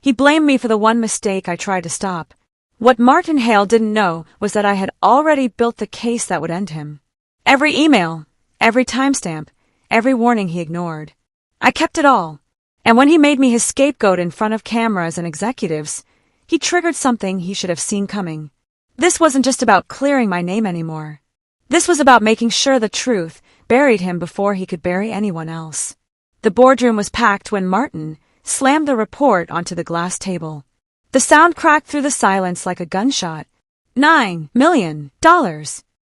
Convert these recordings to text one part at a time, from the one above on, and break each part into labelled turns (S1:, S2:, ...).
S1: He blamed me for the one mistake I tried to stop. What Martin Hale didn't know was that I had already built the case that would end him. Every email, every timestamp, every warning he ignored. I kept it all. And when he made me his scapegoat in front of cameras and executives, he triggered something he should have seen coming. This wasn't just about clearing my name anymore. This was about making sure the truth buried him before he could bury anyone else. The boardroom was packed when Martin slammed the report onto the glass table. The sound cracked through the silence like a gunshot. $9 million.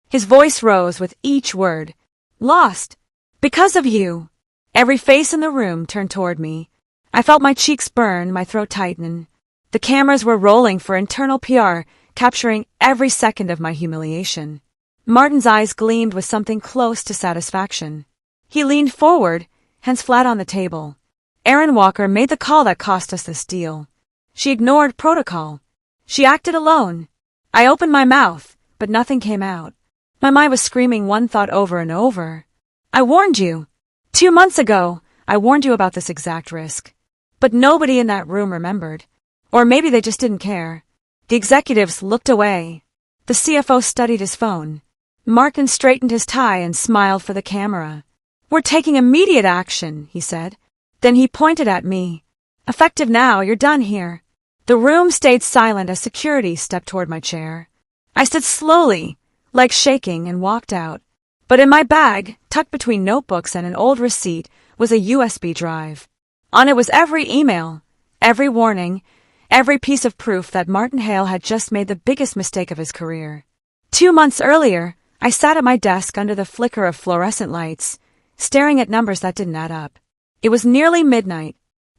S1: His voice rose with each word. Lost. Because of you. Every face in the room turned toward me. I felt my cheeks burn, my throat tighten. The cameras were rolling for internal PR, capturing every second of my humiliation. Martin's eyes gleamed with something close to satisfaction. He leaned forward, hands flat on the table. Erin Walker made the call that cost us this deal. She ignored protocol. She acted alone. I opened my mouth, but nothing came out. My mind was screaming one thought over and over. I warned you. 2 months ago, I warned you about this exact risk. But nobody in that room remembered. Or maybe they just didn't care. The executives looked away. The CFO studied his phone. Martin straightened his tie and smiled for the camera. We're taking immediate action, he said. Then he pointed at me. Effective now, you're done here. The room stayed silent as security stepped toward my chair. I stood slowly, legs shaking, and walked out. But in my bag, tucked between notebooks and an old receipt, was a USB drive. On it was every email, every warning, every piece of proof that Martin Hale had just made the biggest mistake of his career. 2 months earlier, I sat at my desk under the flicker of fluorescent lights, staring at numbers that didn't add up. It was nearly midnight.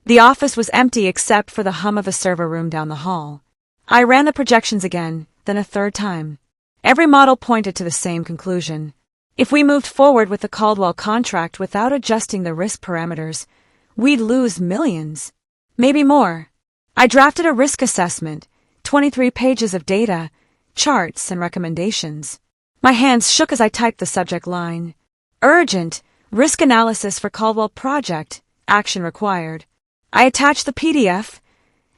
S1: The office was empty except for the hum of the server room down the hall. I ran the projections again, then a third time. Every model pointed to the same conclusion. If we moved forward with the Caldwell contract without adjusting the risk parameters, we'd lose millions. Maybe more. I drafted a risk assessment, 23 pages of data, charts, and recommendations. My hands shook as I typed the subject line. Urgent, risk analysis for Caldwell project, action required. I attached the PDF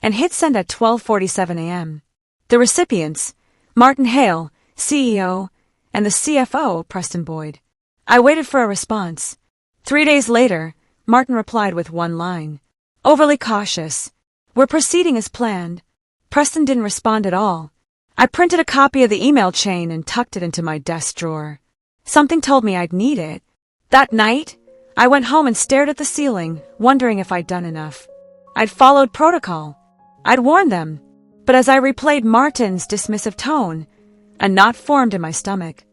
S1: and hit send at 12:47 a.m. The recipients, Martin Hale, CEO, and the CFO, Preston Boyd. I waited for a response. 3 days later, Martin replied with one line. Overly cautious. We're proceeding as planned. Preston didn't respond at all. I printed a copy of the email chain and tucked it into my desk drawer. Something told me I'd need it. That night, I went home and stared at the ceiling, wondering if I'd done enough. I'd followed protocol. I'd warned them. But as I replayed Martin's dismissive tone, a knot formed in my stomach.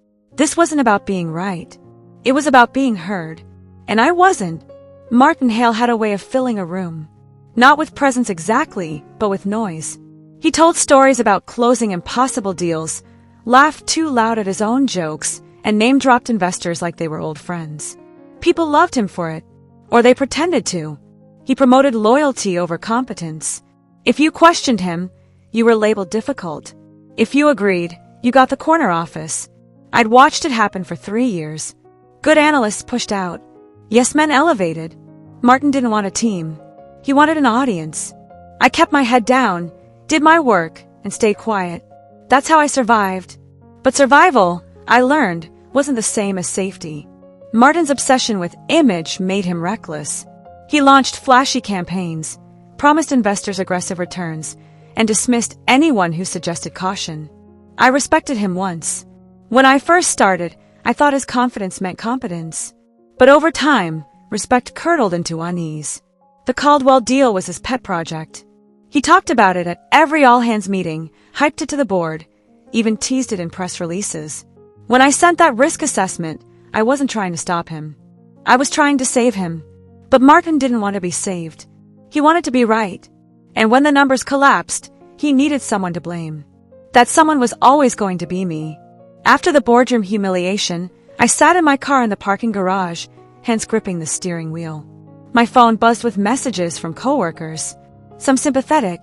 S1: This wasn't about being right. It was about being heard. And I wasn't. Martin Hale had a way of filling a room. Not with presence exactly, but with noise. He told stories about closing impossible deals, laughed too loud at his own jokes, and name-dropped investors like they were old friends. People loved him for it, or they pretended to. He promoted loyalty over competence. If you questioned him, you were labeled difficult. If you agreed, you got the corner office. I'd watched it happen for 3 years. Good analysts pushed out. Yes men elevated. Martin didn't want a team. He wanted an audience. I kept my head down, did my work, and stayed quiet. That's how I survived. But survival, I learned, wasn't the same as safety. Martin's obsession with image made him reckless. He launched flashy campaigns, promised investors aggressive returns, and dismissed anyone who suggested caution. I respected him once. When I first started, I thought his confidence meant competence. But over time, respect curdled into unease. The Caldwell deal was his pet project. He talked about it at every all-hands meeting, hyped it to the board, even teased it in press releases. When I sent that risk assessment, I wasn't trying to stop him. I was trying to save him. But Martin didn't want to be saved. He wanted to be right. And when the numbers collapsed, he needed someone to blame. That someone was always going to be me. After the boardroom humiliation, I sat in my car in the parking garage, hands gripping the steering wheel. My phone buzzed with messages from coworkers. Some sympathetic,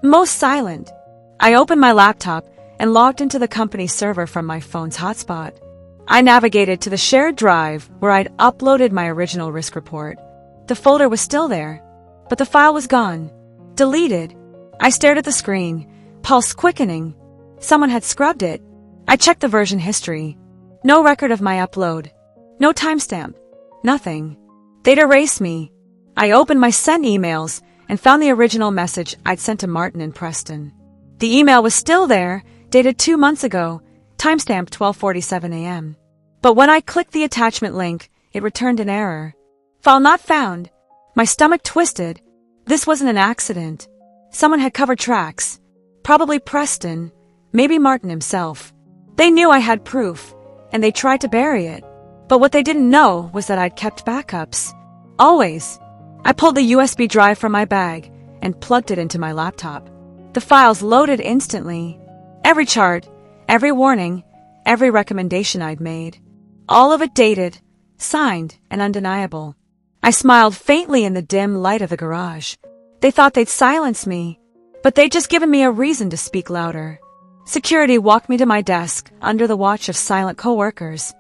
S1: most silent. I opened my laptop and logged into the company server from my phone's hotspot. I navigated to the shared drive where I'd uploaded my original risk report. The folder was still there, but the file was gone, deleted, I stared at the screen, pulse quickening. Someone had scrubbed it. I checked the version history. No record of my upload. No timestamp. Nothing. They'd erased me. I opened my sent emails and found the original message I'd sent to Martin in Preston. The email was still there, dated 2 months ago, timestamped 12:47 a.m. But when I clicked the attachment link, it returned an error. File not found. My stomach twisted. This wasn't an accident. Someone had covered tracks. Probably Preston, maybe Martin himself. They knew I had proof, and they tried to bury it. But what they didn't know was that I'd kept backups. Always. I pulled the USB drive from my bag and plugged it into my laptop. The files loaded instantly. Every chart, every warning, every recommendation I'd made. All of it dated, signed, and undeniable. I smiled faintly in the dim light of the garage. They thought they'd silence me, but they'd just given me a reason to speak louder. Security walked me to my desk under the watch of silent coworkers.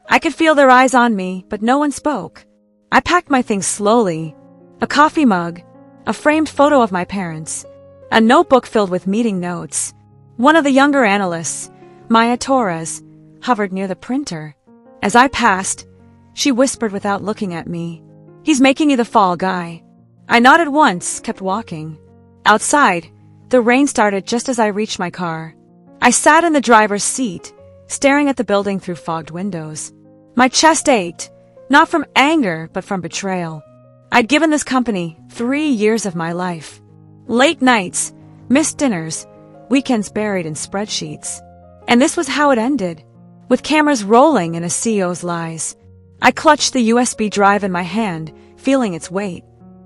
S1: I could feel their eyes on me, but no one spoke. I packed my things slowly. A coffee mug, a framed photo of my parents, a notebook filled with meeting notes. One of the younger analysts, Maya Torres, hovered near the printer. As I passed, she whispered without looking at me, "He's making you the fall guy." I nodded once, kept walking. Outside, the rain started just as I reached my car. I sat in the driver's seat, staring at the building through fogged windows. My chest ached, not from anger, but from betrayal. I'd given this company 3 years of my life. Late nights, missed dinners, weekends buried in spreadsheets. And this was how it ended, with cameras rolling and a CEO's lies. I clutched the USB drive in my hand, feeling its weight.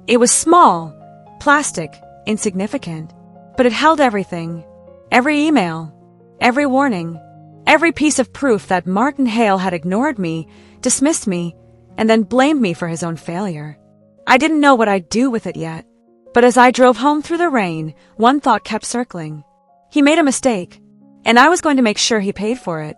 S1: It was small, plastic, insignificant, but it held everything. Every email, every warning, every piece of proof that Martin Hale had ignored me, dismissed me, and then blamed me for his own failure. I didn't know what I'd do with it yet, but as I drove home through the rain, one thought kept circling. He made a mistake, and I was going to make sure he paid for it.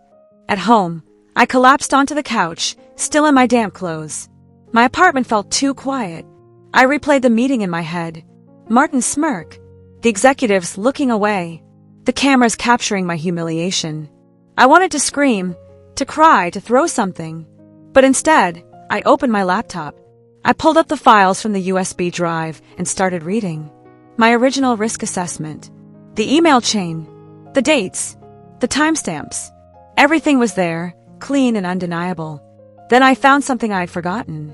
S1: At home, I collapsed onto the couch, still in my damp clothes. My apartment felt too quiet. I replayed the meeting in my head. Martin's smirk, the executives looking away, the cameras capturing my humiliation. I wanted to scream, to cry, to throw something. But instead, I opened my laptop. I pulled up the files from the USB drive and started reading. My original risk assessment, the email chain, the dates, the timestamps. Everything was there, clean and undeniable. Then I found something I had forgotten.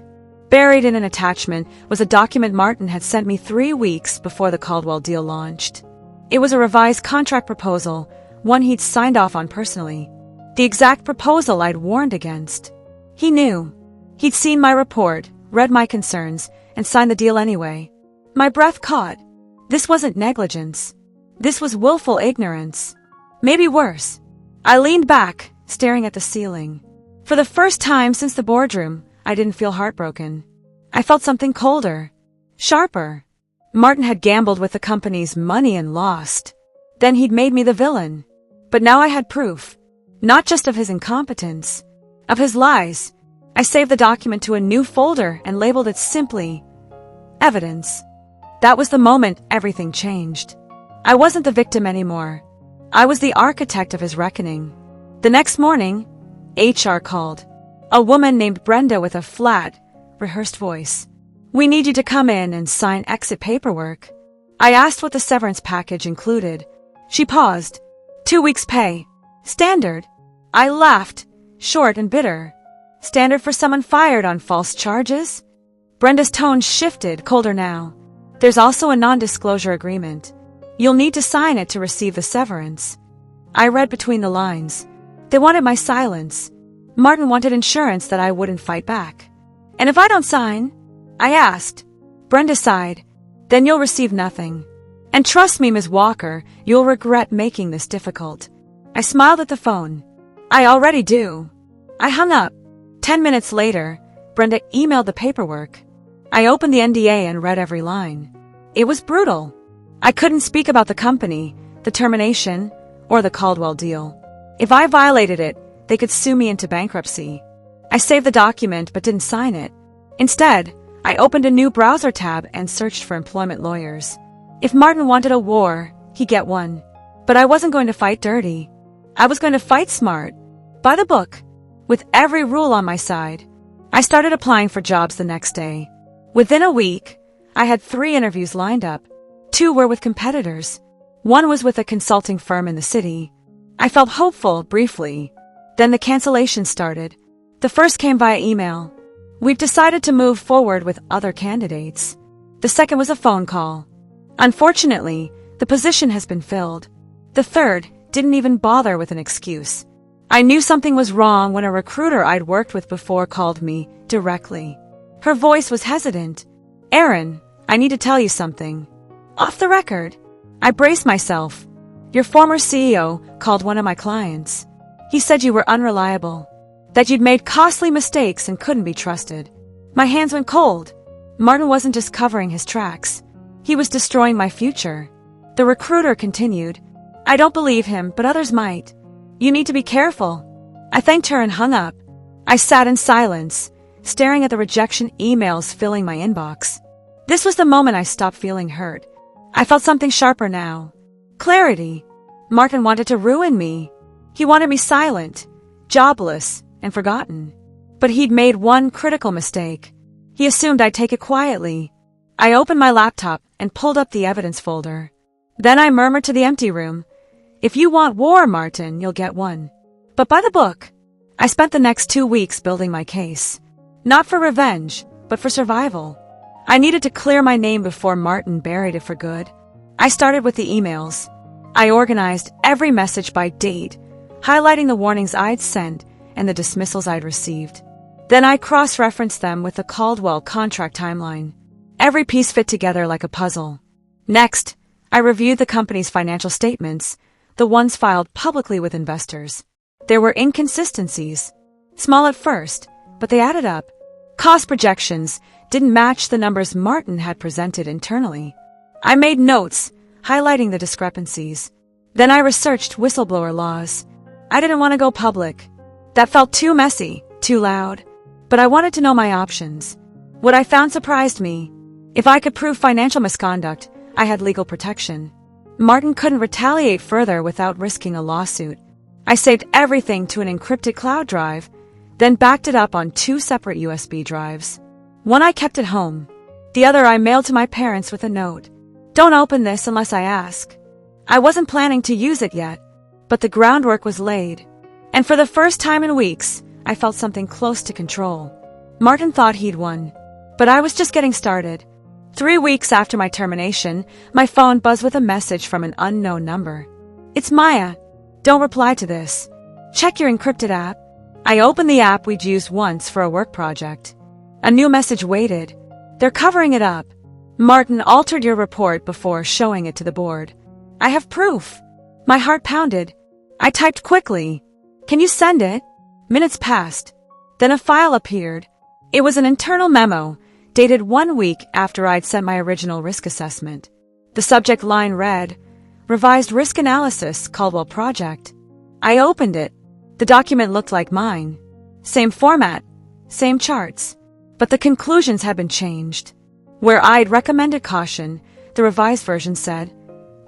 S1: Buried in an attachment was a document Martin had sent me 3 weeks before the Caldwell deal launched. It was a revised contract proposal, one he'd signed off on personally. The exact proposal I'd warned against. He knew. He'd seen my report, read my concerns, and signed the deal anyway. My breath caught. This wasn't negligence. This was willful ignorance. Maybe worse. I leaned back, staring at the ceiling. For the first time since the boardroom, I didn't feel heartbroken. I felt something colder, sharper. Martin had gambled with the company's money and lost. Then he'd made me the villain. But now I had proof, not just of his incompetence, of his lies. I saved the document to a new folder and labeled it simply evidence. That was the moment everything changed. I wasn't the victim anymore. I was the architect of his reckoning. The next morning, HR called. A woman named Brenda with a flat, rehearsed voice. "We need you to come in and sign exit paperwork." I asked what the severance package included. She paused. 2 weeks' pay. Standard. I laughed, short and bitter. Standard for someone fired on false charges? Brenda's tone shifted, colder now. There's also a non-disclosure agreement. You'll need to sign it to receive the severance. I read between the lines. They wanted my silence. Martin wanted insurance that I wouldn't fight back. "And if I don't sign?" I asked. Brenda sighed. "Then you'll receive nothing. And trust me, Ms. Walker, you'll regret making this difficult." I smiled at the phone. "I already do." I hung up. 10 minutes later, Brenda emailed the paperwork. I opened the NDA and read every line. It was brutal. I couldn't speak about the company, the termination, or the Caldwell deal. If I violated it, they could sue me into bankruptcy. I saved the document but didn't sign it. Instead, I opened a new browser tab and searched for employment lawyers. If Martin wanted a war, he'd get one. But I wasn't going to fight dirty. I was going to fight smart. By the book. With every rule on my side. I started applying for jobs the next day. Within a week, I had 3 interviews lined up. 2 were with competitors. 1 was with a consulting firm in the city. I felt hopeful, briefly. Then the cancellation started. The first came via email. We've decided to move forward with other candidates. The second was a phone call. Unfortunately, the position has been filled. The third didn't even bother with an excuse. I knew something was wrong when a recruiter I'd worked with before called me directly. Her voice was hesitant. "Erin, I need to tell you something." Off the record. I braced myself. "Your former CEO called one of my clients. He said you were unreliable, that you'd made costly mistakes and couldn't be trusted." My hands went cold. Martin wasn't just covering his tracks. He was destroying my future. The recruiter continued, "I don't believe him, but others might. You need to be careful." I thanked her and hung up. I sat in silence, staring at the rejection emails filling my inbox. This was the moment I stopped feeling hurt. I felt something sharper now. Clarity. Martin wanted to ruin me. He wanted me silent, jobless, and forgotten. But he'd made one critical mistake. He assumed I'd take it quietly. I opened my laptop and pulled up the evidence folder. Then I murmured to the empty room, "If you want war, Martin, you'll get one." But by the book. I spent the next 2 weeks building my case. Not for revenge, but for survival. I needed to clear my name before Martin buried it for good. I started with the emails. I organized every message by date, highlighting the warnings I'd sent and the dismissals I'd received. Then I cross-referenced them with the Caldwell contract timeline. Every piece fit together like a puzzle. Next, I reviewed the company's financial statements, the ones filed publicly with investors. There were inconsistencies. Small at first, but they added up. Cost projections didn't match the numbers Martin had presented internally. I made notes, highlighting the discrepancies. Then I researched whistleblower laws. I didn't want to go public. That felt too messy, too loud. But I wanted to know my options. What I found surprised me. If I could prove financial misconduct, I had legal protection. Martin couldn't retaliate further without risking a lawsuit. I saved everything to an encrypted cloud drive, then backed it up on 2 separate USB drives. One I kept at home. The other I mailed to my parents with a note. "Don't open this unless I ask." I wasn't planning to use it yet, but the groundwork was laid. And for the first time in weeks, I felt something close to control. Martin thought he'd won, but I was just getting started. 3 weeks after my termination, my phone buzzed with a message from an unknown number. "It's Maya. Don't reply to this. Check your encrypted app." I opened the app we'd used once for a work project. A new message waited. "They're covering it up. Martin altered your report before showing it to the board." I have proof. My heart pounded. I typed quickly. "Can you send it?" Minutes passed. Then a file appeared. It was an internal memo, dated 1 week after I'd sent my original risk assessment. The subject line read, "Revised Risk Analysis, Caldwell Project." I opened it. The document looked like mine. Same format, same charts. But the conclusions had been changed. Where I'd recommended caution, the revised version said,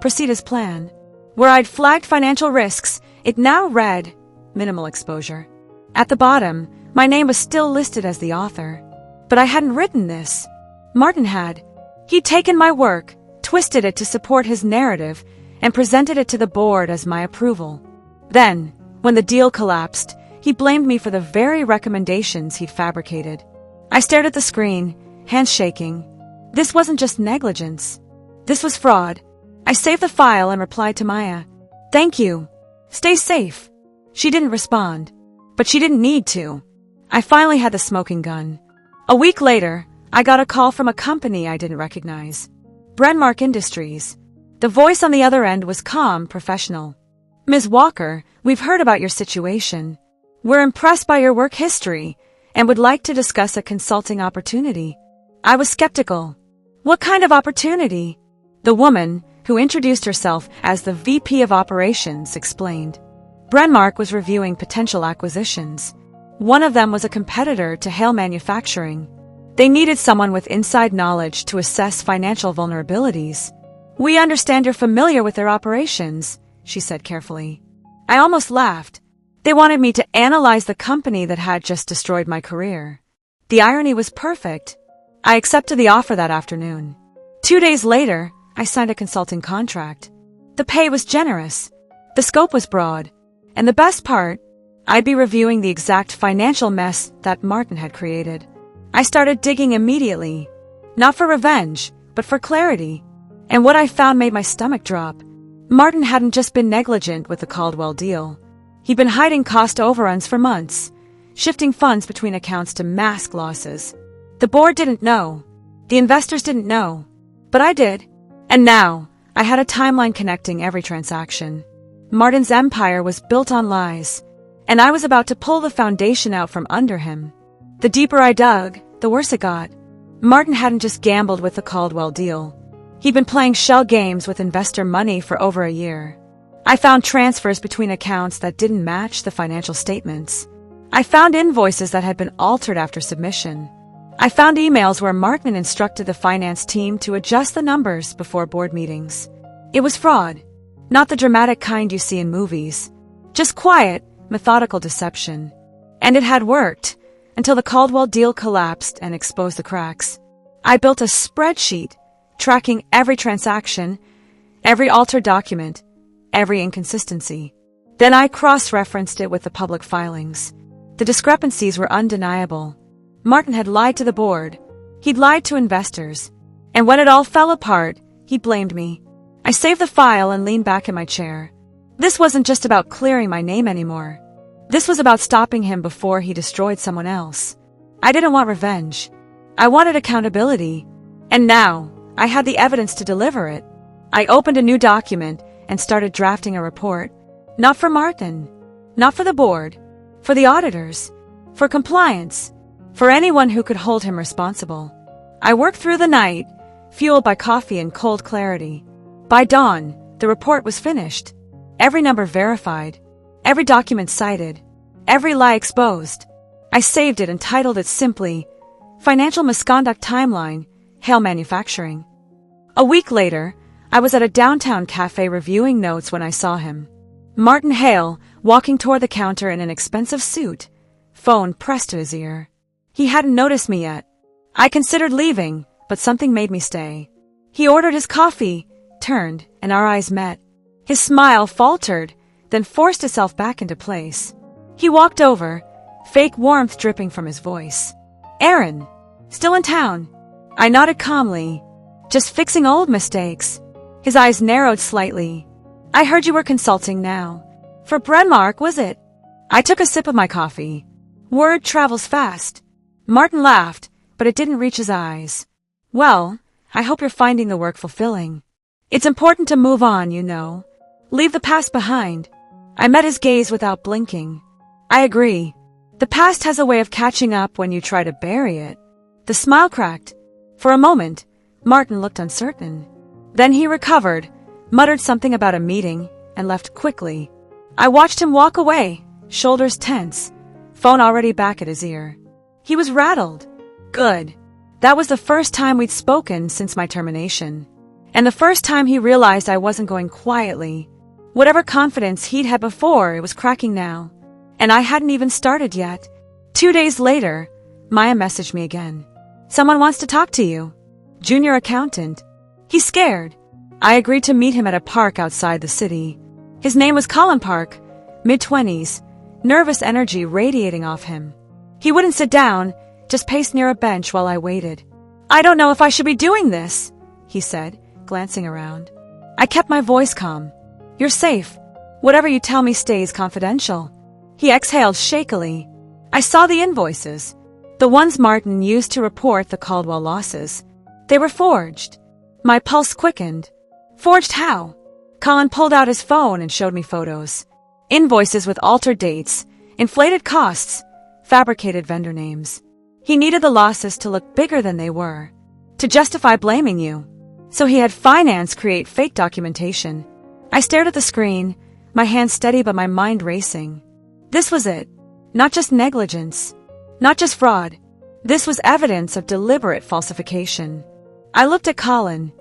S1: "Proceed as planned." Where I'd flagged financial risks, it now read, "Minimal exposure." At the bottom, my name was still listed as the author. But I hadn't written this. Martin had. He'd taken my work, twisted it to support his narrative, and presented it to the board as my approval. Then, when the deal collapsed, he blamed me for the very recommendations he'd fabricated. I stared at the screen, hands shaking. This wasn't just negligence. This was fraud. I saved the file and replied to Maya, "Thank you. Stay safe." She didn't respond. But she didn't need to. I finally had the smoking gun. A week later, I got a call from a company I didn't recognize. Brenmark Industries. The voice on the other end was calm, professional. "Ms. Walker, we've heard about your situation. We're impressed by your work history and would like to discuss a consulting opportunity." I was skeptical. What kind of opportunity? The woman, who introduced herself as the VP of Operations, explained. Brenmark was reviewing potential acquisitions. One of them was a competitor to Hale Manufacturing. They needed someone with inside knowledge to assess financial vulnerabilities. "We understand you're familiar with their operations," she said carefully. I almost laughed. They wanted me to analyze the company that had just destroyed my career. The irony was perfect. I accepted the offer that afternoon. 2 days later, I signed a consulting contract. The pay was generous. The scope was broad. And the best part, I'd be reviewing the exact financial mess that Martin had created. I started digging immediately. Not for revenge, but for clarity. And what I found made my stomach drop. Martin hadn't just been negligent with the Caldwell deal. He'd been hiding cost overruns for months, shifting funds between accounts to mask losses. The board didn't know. The investors didn't know. But I did. And now, I had a timeline connecting every transaction. Martin's empire was built on lies, and I was about to pull the foundation out from under him. The deeper I dug, the worse it got. Martin hadn't just gambled with the Caldwell deal. He'd been playing shell games with investor money for over a year. I found transfers between accounts that didn't match the financial statements. I found invoices that had been altered after submission. I found emails where Martin instructed the finance team to adjust the numbers before board meetings. It was fraud, not the dramatic kind you see in movies. Just quiet, methodical deception. And it had worked, until the Caldwell deal collapsed and exposed the cracks. I built a spreadsheet, tracking every transaction, every altered document, every inconsistency. Then I cross-referenced it with the public filings. The discrepancies were undeniable. Martin had lied to the board. He'd lied to investors. And when it all fell apart, he blamed me. I saved the file and leaned back in my chair. This wasn't just about clearing my name anymore. This was about stopping him before he destroyed someone else. I didn't want revenge. I wanted accountability. And now, I had the evidence to deliver it. I opened a new document and started drafting a report. Not for Martin. Not for the board. For the auditors. For compliance. For anyone who could hold him responsible. I worked through the night, fueled by coffee and cold clarity. By dawn, the report was finished. Every number verified. Every document cited. Every lie exposed. I saved it and titled it simply, Financial Misconduct Timeline, Hale Manufacturing. A week later, I was at a downtown cafe reviewing notes when I saw him. Martin Hale, walking toward the counter in an expensive suit, phone pressed to his ear. He hadn't noticed me yet. I considered leaving, but something made me stay. He ordered his coffee, turned, and our eyes met. His smile faltered, then forced itself back into place. He walked over, fake warmth dripping from his voice. "Aaron, still in town?" I nodded calmly. "Just fixing old mistakes." His eyes narrowed slightly. "I heard you were consulting now. For Brenmark, was it?" I took a sip of my coffee. Word travels fast. Martin laughed, but it didn't reach his eyes. "Well, I hope you're finding the work fulfilling. It's important to move on, you know. Leave the past behind." I met his gaze without blinking. "I agree. The past has a way of catching up when you try to bury it." The smile cracked. For a moment, Martin looked uncertain. Then he recovered, muttered something about a meeting, and left quickly. I watched him walk away, shoulders tense, phone already back at his ear. He was rattled. Good. That was the first time we'd spoken since my termination. And the first time he realized I wasn't going quietly. Whatever confidence he'd had before, it was cracking now. And I hadn't even started yet. 2 days later, Maya messaged me again. "Someone wants to talk to you. Junior accountant." He's scared. I agreed to meet him at a park outside the city. His name was Colin Park, mid-20s, nervous energy radiating off him. He wouldn't sit down, just paced near a bench while I waited. "I don't know if I should be doing this," he said, glancing around. I kept my voice calm. "You're safe. Whatever you tell me stays confidential." He exhaled shakily. I saw the invoices, the ones Martin used to report the Caldwell losses. They were forged. My pulse quickened. Forged how? Colin pulled out his phone and showed me photos. Invoices with altered dates, inflated costs, fabricated vendor names. He needed the losses to look bigger than they were, to justify blaming you. So he had finance create fake documentation. I stared at the screen, my hands steady but my mind racing. This was it. Not just negligence. Not just fraud. This was evidence of deliberate falsification. I looked at Colin.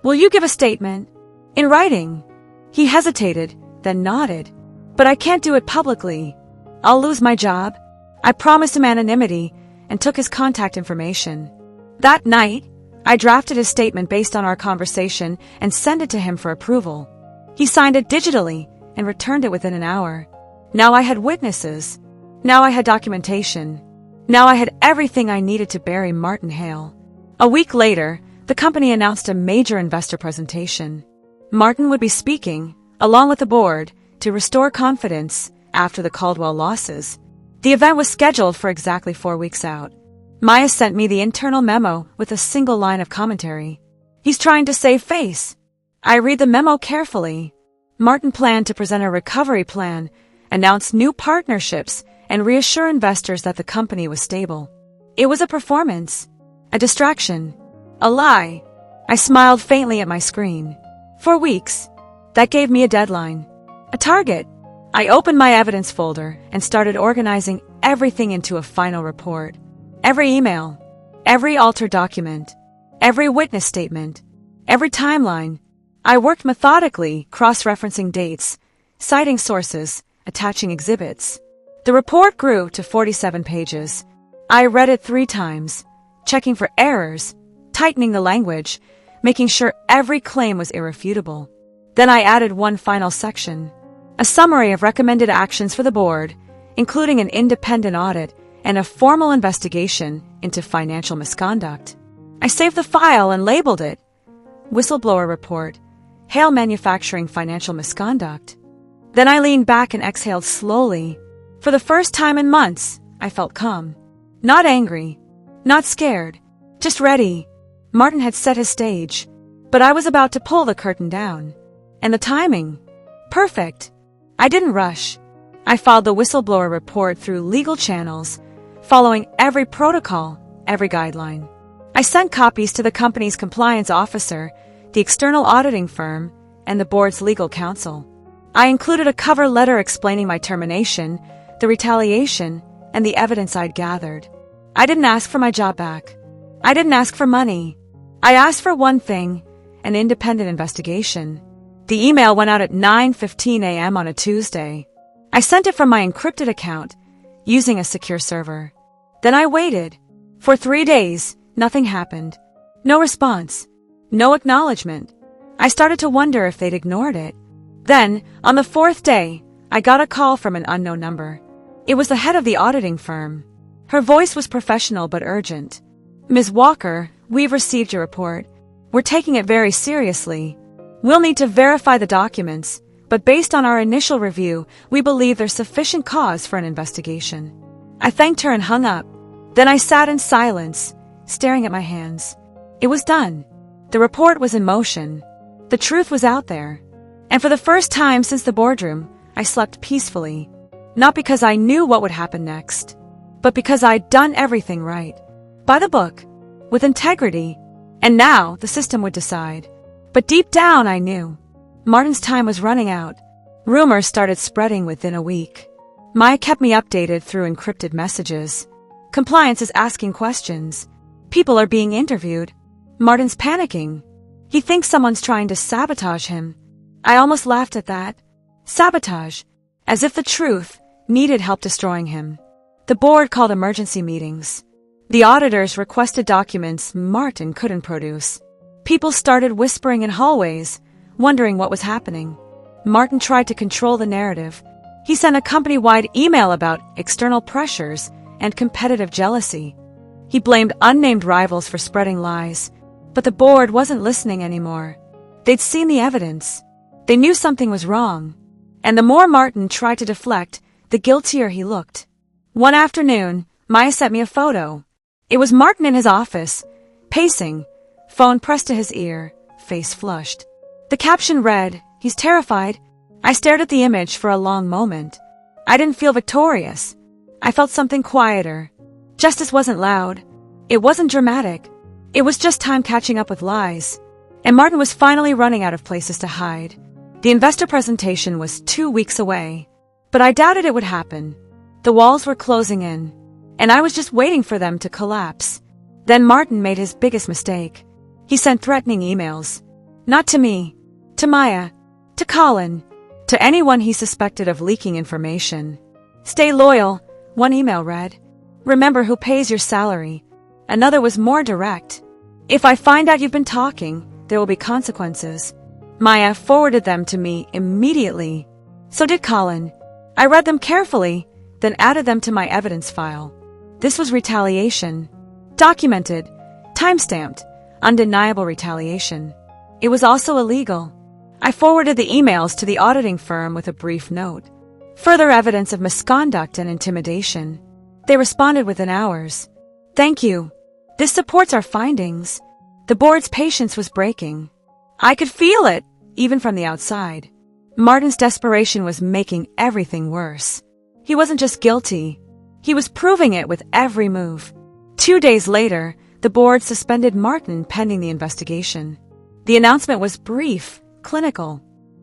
S1: Will you give a statement? In writing. He hesitated, then nodded. But I can't do it publicly. I'll lose my job. I promised him anonymity and took his contact information. That night, I drafted his statement based on our conversation and sent it to him for approval. He signed it digitally and returned it within an hour. Now I had witnesses. Now I had documentation. Now I had everything I needed to bury Martin Hale. A week later, the company announced a major investor presentation. Martin would be speaking, along with the board, to restore confidence after the Caldwell losses. The event was scheduled for exactly 4 weeks out. Maya sent me the internal memo with a single line of commentary. He's trying to save face. I read the memo carefully. Martin planned to present a recovery plan, announce new partnerships, and reassure investors that the company was stable. It was a performance, a distraction, a lie. I smiled faintly at my screen. 4 weeks. That gave me a deadline, a target. I opened my evidence folder and started organizing everything into a final report. Every email, every altered document, every witness statement, every timeline. I worked methodically, cross-referencing dates, citing sources, attaching exhibits. The report grew to 47 pages. I read it 3 times, checking for errors, tightening the language, making sure every claim was irrefutable. Then I added one final section, a summary of recommended actions for the board, including an independent audit and a formal investigation into financial misconduct. I saved the file and labeled it Whistleblower Report, Hale Manufacturing Financial Misconduct. Then I leaned back and exhaled slowly. For the first time in months, I felt calm. Not angry, not scared, just ready. Martin had set his stage, but I was about to pull the curtain down. And the timing? Perfect. I didn't rush. I filed the whistleblower report through legal channels, following every protocol, every guideline. I sent copies to the company's compliance officer, the external auditing firm, and the board's legal counsel. I included a cover letter explaining my termination, the retaliation, and the evidence I'd gathered. I didn't ask for my job back. I didn't ask for money. I asked for one thing, an independent investigation. The email went out at 9:15 a.m. on a Tuesday. I sent it from my encrypted account, using a secure server. Then I waited. For 3 days, nothing happened. No response. No acknowledgement. I started to wonder if they'd ignored it. Then, on the 4th day, I got a call from an unknown number. It was the head of the auditing firm. Her voice was professional but urgent. Ms. Walker, we've received your report. We're taking it very seriously. We'll need to verify the documents, but based on our initial review, we believe there's sufficient cause for an investigation. I thanked her and hung up. Then I sat in silence, staring at my hands. It was done. The report was in motion. The truth was out there. And for the first time since the boardroom, I slept peacefully. Not because I knew what would happen next, but because I'd done everything right. By the book, with integrity. And now the system would decide. But deep down I knew. Martin's time was running out. Rumors started spreading within a week. Maya kept me updated through encrypted messages. Compliance is asking questions. People are being interviewed. Martin's panicking. He thinks someone's trying to sabotage him. I almost laughed at that. Sabotage. As if the truth needed help destroying him. The board called emergency meetings. The auditors requested documents Martin couldn't produce. People started whispering in hallways, wondering what was happening. Martin tried to control the narrative. He sent a company-wide email about external pressures and competitive jealousy. He blamed unnamed rivals for spreading lies, but the board wasn't listening anymore. They'd seen the evidence. They knew something was wrong. And the more Martin tried to deflect, the guiltier he looked. One afternoon, Maya sent me a photo. It was Martin in his office, pacing, phone pressed to his ear, face flushed. The caption read, "He's terrified." I stared at the image for a long moment. I didn't feel victorious. I felt something quieter. Justice wasn't loud. It wasn't dramatic. It was just time catching up with lies. And Martin was finally running out of places to hide. The investor presentation was 2 weeks away. But I doubted it would happen. The walls were closing in, and I was just waiting for them to collapse. Then Martin made his biggest mistake. He sent threatening emails. Not to me. To Maya. To Colin. To anyone he suspected of leaking information. Stay loyal, one email read. Remember who pays your salary. Another was more direct. If I find out you've been talking, there will be consequences. Maya forwarded them to me immediately. So did Colin. I read them carefully, then added them to my evidence file. This was retaliation. Documented. Timestamped. Undeniable retaliation. It was also illegal. I forwarded the emails to the auditing firm with a brief note. Further evidence of misconduct and intimidation. They responded within hours. Thank you. This supports our findings. The board's patience was breaking. I could feel it, even from the outside. Martin's desperation was making everything worse. He wasn't just guilty. He was proving it with every move. 2 days later, the board suspended Martin pending the investigation. The announcement was brief, clinical.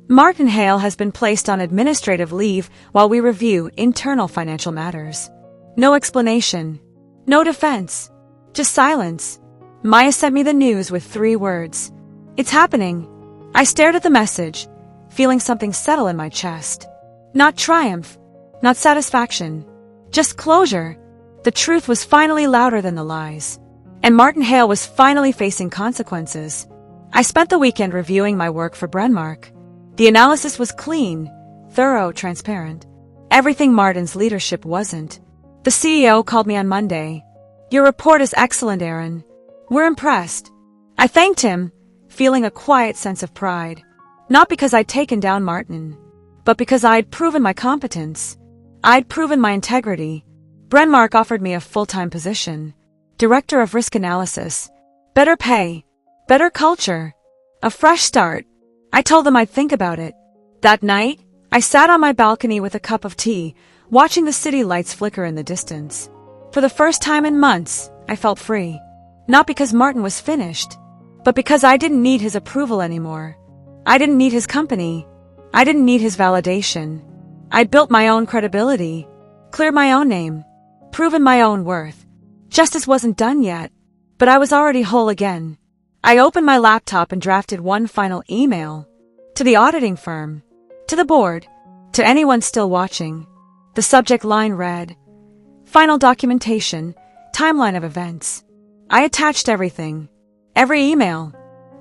S1: Martin Hale has been placed on administrative leave while we review internal financial matters. No explanation. No defense. Just silence. Maya sent me the news with 3 words. It's happening. I stared at the message, feeling something settle in my chest. Not triumph. Not satisfaction. Just closure. The truth was finally louder than the lies. And Martin Hale was finally facing consequences. I spent the weekend reviewing my work for Brenmark. The analysis was clean, thorough, transparent. Everything Martin's leadership wasn't. The CEO called me on Monday. Your report is excellent, Aaron. We're impressed. I thanked him, feeling a quiet sense of pride. Not because I'd taken down Martin, but because I'd proven my competence. I'd proven my integrity. Brenmark offered me a full-time position. Director of Risk Analysis. Better pay. Better culture. A fresh start. I told them I'd think about it. That night, I sat on my balcony with a cup of tea, watching the city lights flicker in the distance. For the first time in months, I felt free. Not because Martin was finished, but because I didn't need his approval anymore. I didn't need his company. I didn't need his validation. I'd built my own credibility, cleared my own name, proven my own worth. Justice wasn't done yet, but I was already whole again. I opened my laptop and drafted one final email. To the auditing firm. To the board. To anyone still watching. The subject line read, Final documentation, timeline of events. I attached everything. Every email.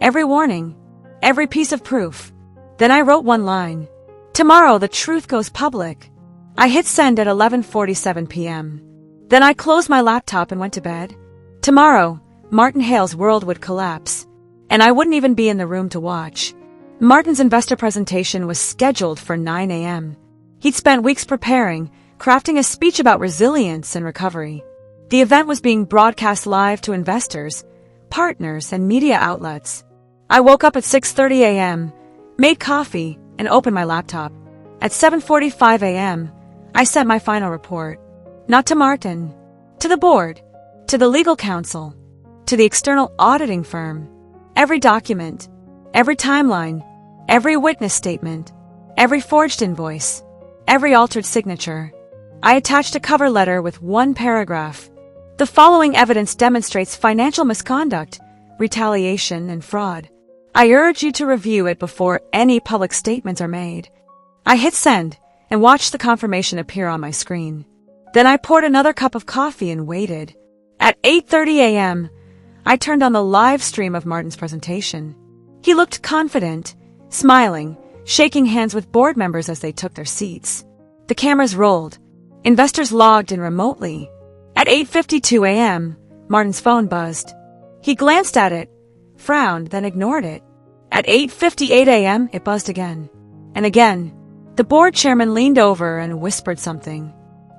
S1: Every warning. Every piece of proof. Then I wrote one line. Tomorrow the truth goes public. I hit send at 11:47 p.m. Then I closed my laptop and went to bed. Tomorrow, Martin Hale's world would collapse, and I wouldn't even be in the room to watch. Martin's investor presentation was scheduled for 9 a.m. He'd spent weeks preparing, crafting a speech about resilience and recovery. The event was being broadcast live to investors, partners, and media outlets. I woke up at 6:30 a.m., made coffee, and opened my laptop. At 7:45 a.m., I sent my final report. Not to Martin. To the board. To the legal counsel. To the external auditing firm. Every document. Every timeline. Every witness statement. Every forged invoice. Every altered signature. I attached a cover letter with one paragraph. The following evidence demonstrates financial misconduct, retaliation, and fraud. I urge you to review it before any public statements are made. I hit send and watched the confirmation appear on my screen. Then I poured another cup of coffee and waited. At 8:30 a.m., I turned on the live stream of Martin's presentation. He looked confident, smiling, shaking hands with board members as they took their seats. The cameras rolled. Investors logged in remotely. At 8:52 a.m., Martin's phone buzzed. He glanced at it, frowned, then ignored it. At 8:58 a.m., it buzzed again. And again. The board chairman leaned over and whispered something.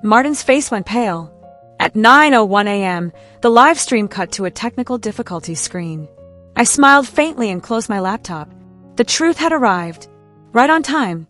S1: Martin's face went pale. At 9:01 a.m., the live stream cut to a technical difficulty screen. I smiled faintly and closed my laptop. The truth had arrived. Right on time.